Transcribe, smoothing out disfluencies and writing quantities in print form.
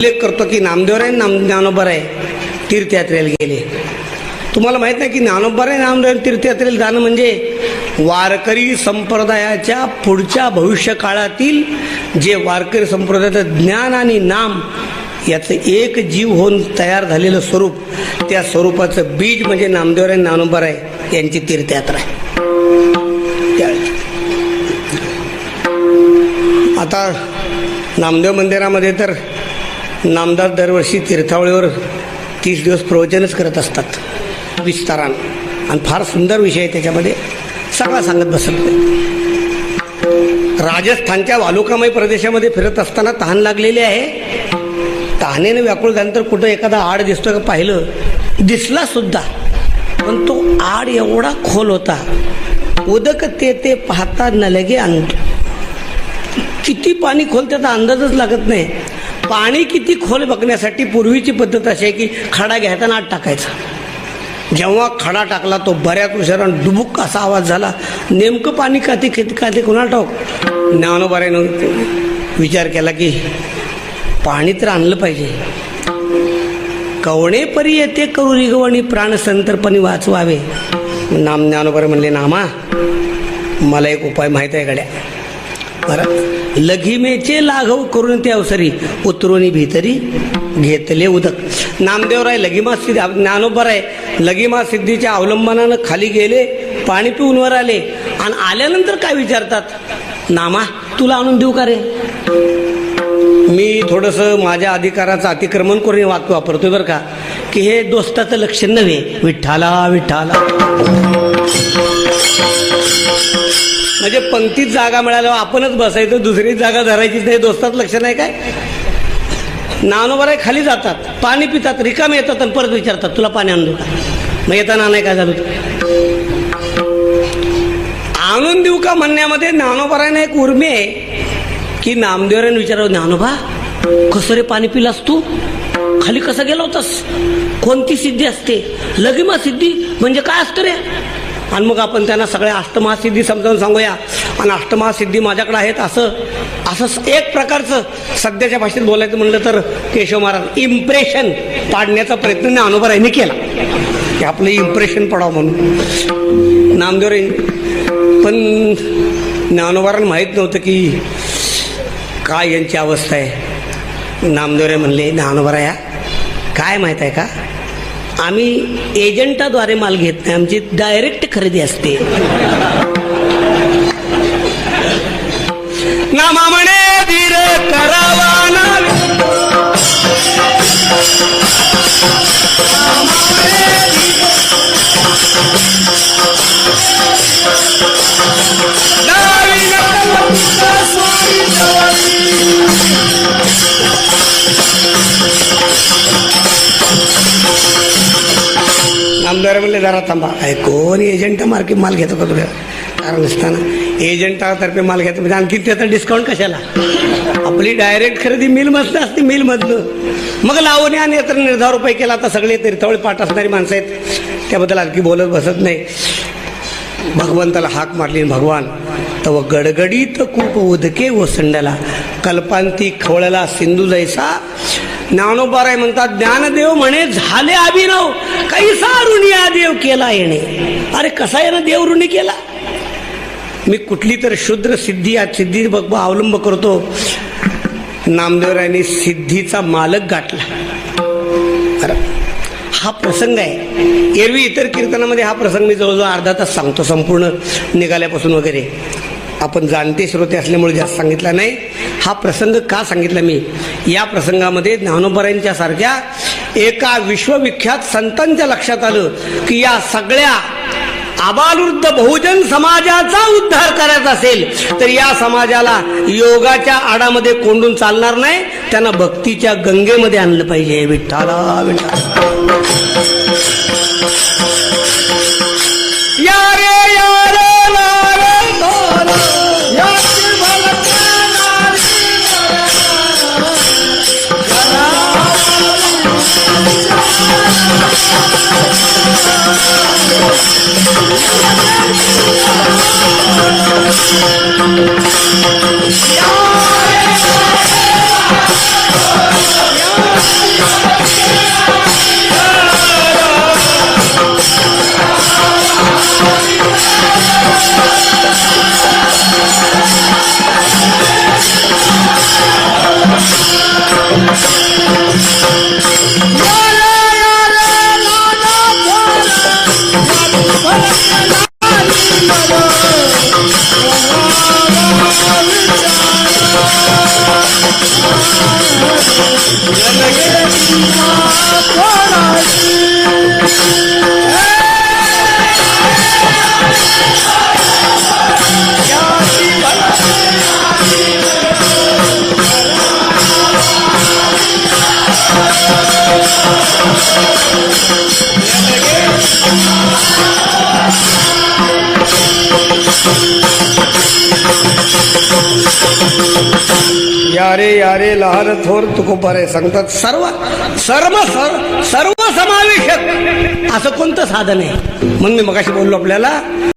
उल्लेख करतो की नामदेवराय ज्ञानोबाराय तीर्थयात्रेला गेले. तुम्हाला माहित नाही की ज्ञानोबाराय नामदेव तीर्थयात्रेला जाणं म्हणजे वारकरी संप्रदायाच्या पुढच्या भविष्य काळातील जे वारकरी संप्रदायाचं ज्ञान आणि नाम याचं एक जीव होऊन तयार झालेलं स्वरूप, त्या स्वरूपाचं बीज म्हणजे नामदेवराय ज्ञानोबाराय यांची तीर्थयात्रा आहे. आता नामदेव मंदिरामध्ये तर नामदास दरवर्षी तीर्थावळीवर 30 दिवस प्रवचनच करत असतात विस्तारानं, आणि फार सुंदर विषय आहे त्याच्यामध्ये, सगळा सांगत बसत नाही. राजस्थानच्या वालुकामय प्रदेशामध्ये फिरत असताना तहान लागलेली आहे. तहानेने व्याकुळ झाल्यानंतर कुठं एखादा आड दिसतो का पाहिलं, दिसला सुद्धा, पण तो आड एवढा खोल होता, उदक ते पाहता न लगे अंत. किती पाणी खोल त्याचा अंदाजच लागत नाही. पाणी किती खोल बघण्यासाठी पूर्वीची पद्धत अशी आहे की खडा घ्यायचा आत टाकायचा. जेव्हा खडा टाकला तो बऱ्याच उशिरानं डुबुक असा आवाज झाला. नेमकं पाणी काते कोणाला ठाऊक. ज्ञानोबारायनं विचार केला की पाणी तर आणलं पाहिजे. कवणे परी येते करू रिगवणी प्राण संतर्पणी वाचवावे. ज्ञानोबाराय म्हणले, नामा मला एक उपाय माहीत आहे गड्या. बरं, लघिमेचे लाघव करून ते अवसरी उतरोनी भीतरी घेतले उदक. नामदेवराय लघिमा सिद्धी, ज्ञानोबाराय लघिमा सिद्धीच्या अवलंबनानं खाली गेले, पाणी पिऊन वर आले, आणि आल्यानंतर काय विचारतात, नामा तुला आणून देऊ का रे. मी थोडंसं माझ्या अधिकाराचं अतिक्रमण करून वाक्य वापरतोय बरं का, की हे दोस्ताचं लक्षण नव्हे. विठ्ठाला विठ्ठाला म्हणजे पंक्तीत जागा मिळाल्यावर आपणच बसायचं, दुसरी जागा धरायचीच नाही. दोस्तात लक्ष नाही काय. ज्ञानोबाराय खाली जातात, पाणी पितात, रिकामे येतात आणि परत विचारतात तुला पाणी आणू का. मग येताना नाही काय झालं, आणून देऊ का म्हणण्यामध्ये ज्ञानोबारायने एक उर्मी आहे की नामदेवरायने विचारावं, ज्ञानोबा कसं रे पाणी पिलास तू, खाली कसं गेला होतास, कोणती सिद्धी असते. लघिमा सिद्धी म्हणजे काय असतं रे. आणि मग आपण त्यांना सगळ्या अष्टमहासिद्धी समजावून सांगूया. आणि अष्टमहासिद्धी माझ्याकडे आहेत असं एक प्रकारचं सध्याच्या भाषेत बोलायचं म्हणलं तर केशव महाराज इम्प्रेशन पाडण्याचा प्रयत्न ज्ञानोबारायने केला की आपलं इम्प्रेशन पडावं म्हणून. नामदेवराय पण ज्ञानोबारायला माहीत नव्हतं की काय यांची अवस्था आहे. नामदेवराय म्हणले, ज्ञानोबाराया काय माहीत आहे का, आम्ही एजंटाद्वारे माल घेत नाही, आमची डायरेक्ट खरेदी असते. नामा म्हणे धीर करावा नावे, आमदार म्हणले जरा थांबा, कोण एजंट मार्केट माल घेतो का तुला. कारण नसताना एजंटातर्फे माल घेतो म्हणजे आणखी त्याचा डिस्काउंट कशाला. आपली डायरेक्ट खरेदी मिलमधनं असते, मिलमधनं. मग लावणी आणि इतर निर्धार रुपये केला. आता सगळे तीर्थावळी पाठ असणारी माणसं आहेत, त्याबद्दल आणखी बोलत बसत नाही. भगवंताला हाक मारली, भगवान तव गडगडीत खूप उदके ओसंडला, कल्पांती खवळला सिंधू जैसा. ज्ञानोबाराय म्हणतात, ज्ञानदेव म्हणे झाले अभिनव, कैसा ऋणिया देव केला येणे. अरे कसा यानं देव ऋणी केला. मी कुठली तर शुद्र सिद्धी या सिद्धी अवलंब करतो. नामदेवरायांनी सिद्धीचा मालक गाठला. अरे हा प्रसंग आहे. एरवी इतर कीर्तनामध्ये हा प्रसंग मी जवळजवळ अर्धा तास सांगतो, संपूर्ण निघाल्यापासून वगैरे. आपण जाणते श्रोते असल्यामुळे जास्त सांगितला नाही. हा प्रसंग का सांगितला मी, या प्रसंगामध्ये ज्ञानोबारायांच्या सारख्या एका विश्वविख्यात संतांच्या लक्षात आलं की या सगळ्या आबालवृद्ध बहुजन समाजाचा उद्धार करायचा असेल तर या समाजाला योगाच्या आडामध्ये कोंडून चालणार नाही, त्यांना भक्तीच्या गंगेमध्ये आणलं पाहिजे. विठ्ठला विठ्ठला यारे लहान थोर तुकोबारे सांगतात सर्व समावेशक असं कोणतं साधन आहे. म्हणून मी मगाशी बोललो आपल्याला